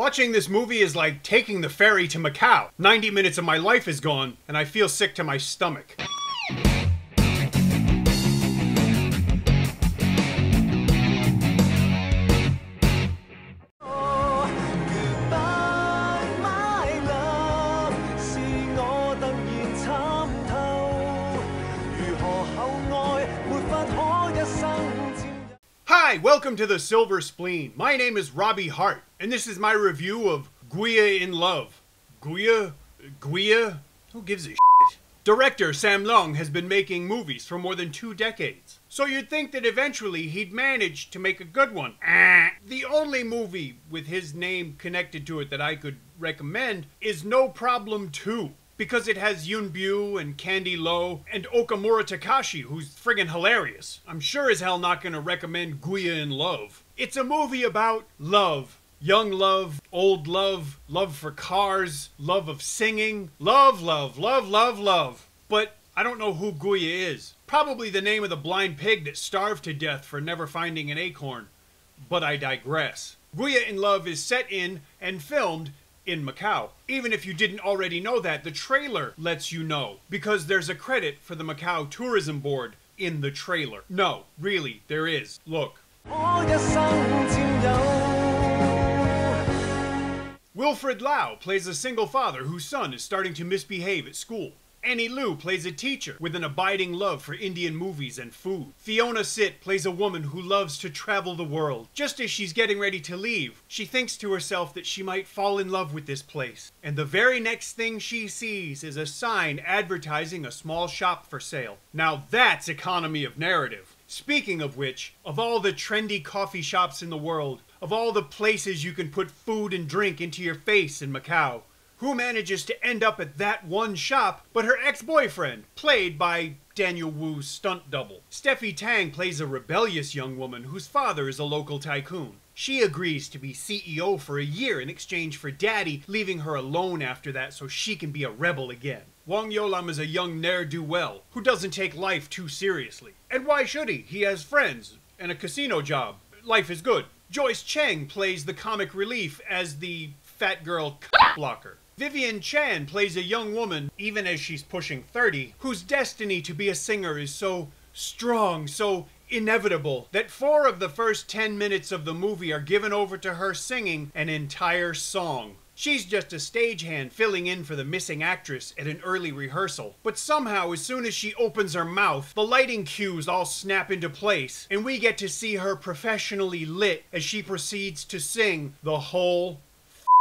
Watching this movie is like taking the ferry to Macau. 90 minutes of my life is gone, and I feel sick to my stomach. Hi, welcome to the Silver Spleen. My name is Robbie Hart, and this is my review of Guia In Love. Guia? Who gives a shit? Director Sam Leung has been making movies for more than 2 decades, so you'd think that eventually he'd manage to make a good one. The only movie with his name connected to it that I could recommend is No Problem 2. Because it has Yoon Bu and Candy Lo and Okamura Takashi, who's friggin' hilarious. I'm sure as hell not gonna recommend Guia In Love. It's a movie about love. Young love, old love, love for cars, love of singing. Love. But I don't know who Guia is. Probably the name of the blind pig that starved to death for never finding an acorn. But I digress. Guia In Love is set in and filmed in Macau. Even if you didn't already know that, the trailer lets you know, because there's a credit for the Macau Tourism Board in the trailer. No, really, there is. Look. Wilfred Lau plays a single father whose son is starting to misbehave at school. Annie Liu plays a teacher with an abiding love for Indian movies and food. Fiona Sit plays a woman who loves to travel the world. Just as she's getting ready to leave, she thinks to herself that she might fall in love with this place. And the very next thing she sees is a sign advertising a small shop for sale. Now that's economy of narrative. Speaking of which, of all the trendy coffee shops in the world, of all the places you can put food and drink into your face in Macau, who manages to end up at that one shop but her ex-boyfriend, played by Daniel Wu's stunt double. Steffi Tang plays a rebellious young woman whose father is a local tycoon. She agrees to be CEO for a year in exchange for Daddy leaving her alone after that so she can be a rebel again. Wang Youlam is a young ne'er-do-well who doesn't take life too seriously. And why should he? He has friends and a casino job. Life is good. Joyce Cheng plays the comic relief as the fat girl blocker. Vivian Chan plays a young woman, even as she's pushing 30, whose destiny to be a singer is so strong, so inevitable, that 4 of the first 10 minutes of the movie are given over to her singing an entire song. She's just a stagehand filling in for the missing actress at an early rehearsal. But somehow, as soon as she opens her mouth, the lighting cues all snap into place, and we get to see her professionally lit as she proceeds to sing the whole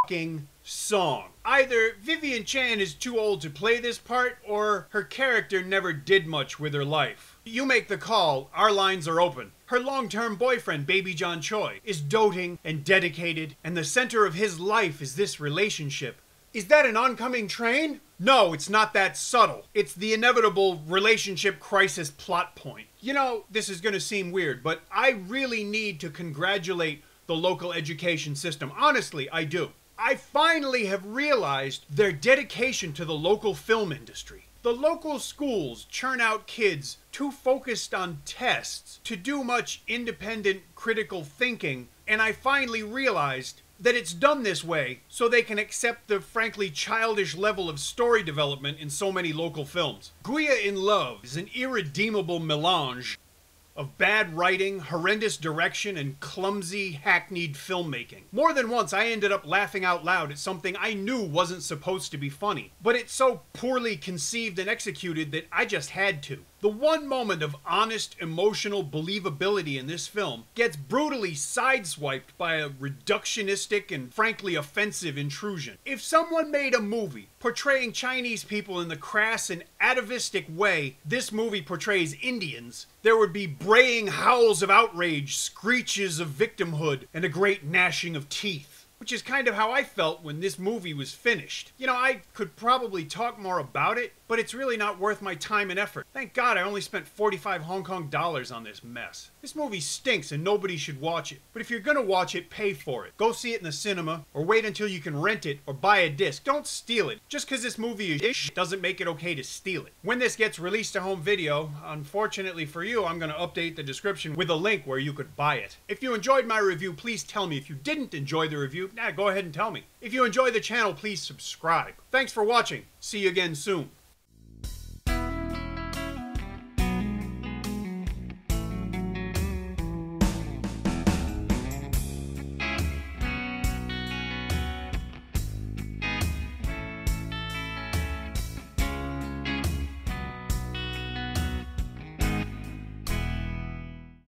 fucking song. Either Vivian Chan is too old to play this part, or her character never did much with her life. You make the call, our lines are open. Her long-term boyfriend, Baby John Choi, is doting and dedicated, and the center of his life is this relationship. Is that an oncoming train? No, it's not that subtle. It's the inevitable relationship crisis plot point. You know, this is gonna seem weird, but I really need to congratulate the local education system. Honestly, I do. I finally have realized their dedication to the local film industry. The local schools churn out kids too focused on tests to do much independent critical thinking, and I finally realized that it's done this way so they can accept the frankly childish level of story development in so many local films. Guia In Love is an irredeemable melange of bad writing, horrendous direction, and clumsy, hackneyed filmmaking. More than once, I ended up laughing out loud at something I knew wasn't supposed to be funny, but it's so poorly conceived and executed that I just had to. The one moment of honest, emotional believability in this film gets brutally sideswiped by a reductionistic and frankly offensive intrusion. If someone made a movie portraying Chinese people in the crass and atavistic way this movie portrays Indians, there would be braying howls of outrage, screeches of victimhood, and a great gnashing of teeth. Which is kind of how I felt when this movie was finished. You know, I could probably talk more about it, but it's really not worth my time and effort. Thank God I only spent 45 Hong Kong dollars on this mess. This movie stinks and nobody should watch it. But if you're gonna watch it, pay for it. Go see it in the cinema, or wait until you can rent it or buy a disc. Don't steal it. Just because this movie is ish doesn't make it okay to steal it. When this gets released to home video, unfortunately for you, I'm gonna update the description with a link where you could buy it. If you enjoyed my review, please tell me. If you didn't enjoy the review, Go ahead and tell me. If you enjoy the channel, please subscribe. Thanks for watching. See you again soon.